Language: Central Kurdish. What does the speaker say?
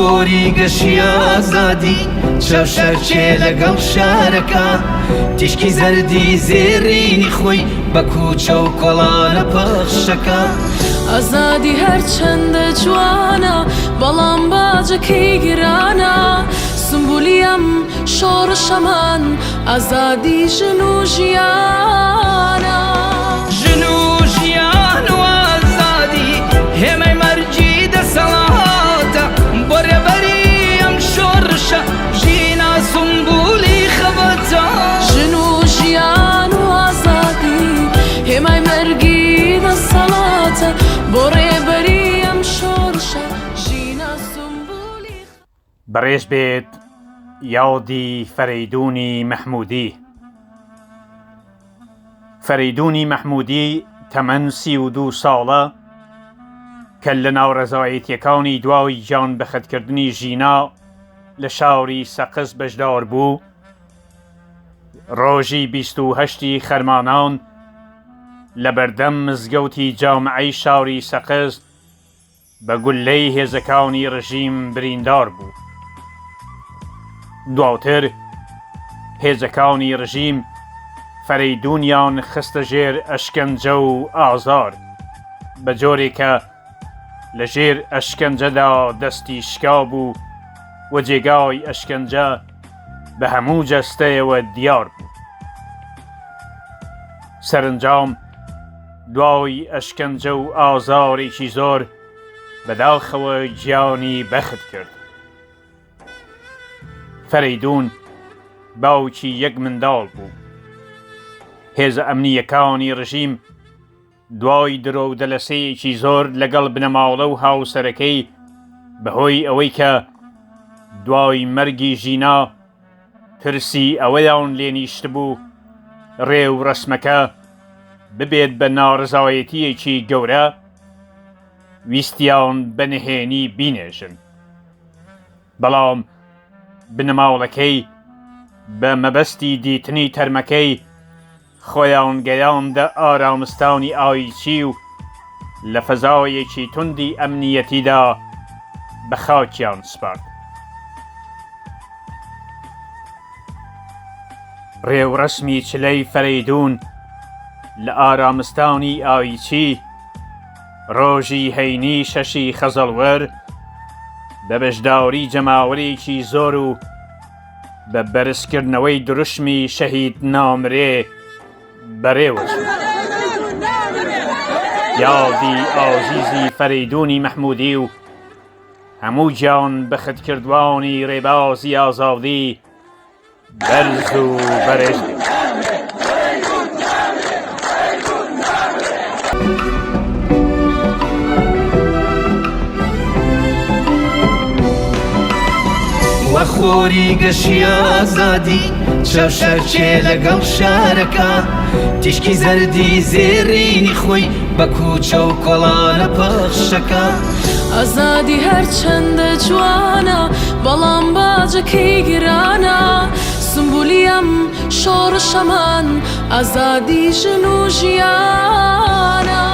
خۆری گەشی ئازادی چەوشەرچێ لەگەڵ شارەکە تیشکی زەردی زێڕینی خۆی بە کوچە و کۆڵانە پەخشەکە ئازادی هەرچەندە جوانە بەڵام باجەکەی گرانە سمبولیەم شۆڕشەمان ئازادی ژن و ژیانە ژن و ژیان و ئازادی هێمەی مەرجی دەسەڵاتە بۆ ڕێبەری ئەم شۆڕشە ژینا سمبولی خەبەتە ژن و ژیان و ئازادی هێمای مەرگی دەسەڵاتە بۆ ڕێبەری ئەم شۆڕشە ژینا سمبولی بەڕێز بێت یادی فەرەیدوونی مەحموودی. فەرەیدوونی مەحموودی تەمەن 32 ساڵە کە لە ناوڕێزایەتیەکانی دواوی گیان بەخەتکردنی ژینا لە شاری سەقز بەشدار بوو. ڕۆژی 28 خەرمانان لە بەردەم مزگەوتی جامعەی شاری سەقز بە گوللەی هێزەکانی ڕژیم بریندار بوو. دواتر هێزەکانی ڕژیم فەرەیدوونیان خستە ژێر ئەشکەنجە و ئازار بە جۆرێک کە لە ژێر ئەشکەنجەدا دەستی شکا بوو و جێگای ئەشکەنجە بە هەموو جەستەیەوە دیار بوو. سەرنجام دوای ئەشکەنجە و ئازارێکی زۆر بەداخەوە گیانی بەخت کرد. فەرەیدوون باوکی یەک منداڵ بوو. هێزە ئەمنیەکانی ڕژیم دوای درۆ و دەلەسەیەکی زۆر لەگەڵ بنەماڵە و هاوسەرەکەی بەهۆی ئەوەی کە دوای مەرگی ژینا ترسی ئەوەیان لێنیشت بوو ڕێ و ڕەسمەکە ببێت بە ناڕزایەتیەکی گەورە ویستیان بەنهێنی بینێژن. بەڵام بنەماڵەکەی بە مەبەستی دیتنی تەرمەکەی خۆیان گەیاندە ئارامستانی ئایچی و لە فەزایەکی توندی ئەمنیەتیدا بە خاکیان سپارد. ڕێوڕەسمی چلەی فەرەیدوون لە ئارامستانی ئایچی ڕۆژی هەینی 6 خەزەڵوەر بە بەشداری جەماوەرێکی زۆر و بە بەرزکردنەوەی دروشمی شەهید نامرێ بەڕێوەچوو. یادی ئازیزی فەرەیدوونی مەحموودی و هەموو گیان بەختکردوانی ڕێبازی ئازادی بەرز و بەرز بێت. وە خۆری گەشی ئازادی چەوشەرچێ لەگەڵ شارەکە تیشکی زەردی زێڕینی خۆی بە کوچە و کۆڵانە پەخشەکە ئازادی هەرچەندە جوانە بەڵام باجەکەی گرانە سمبولیەم شۆڕشەمان ئازادی ژن و ژیانە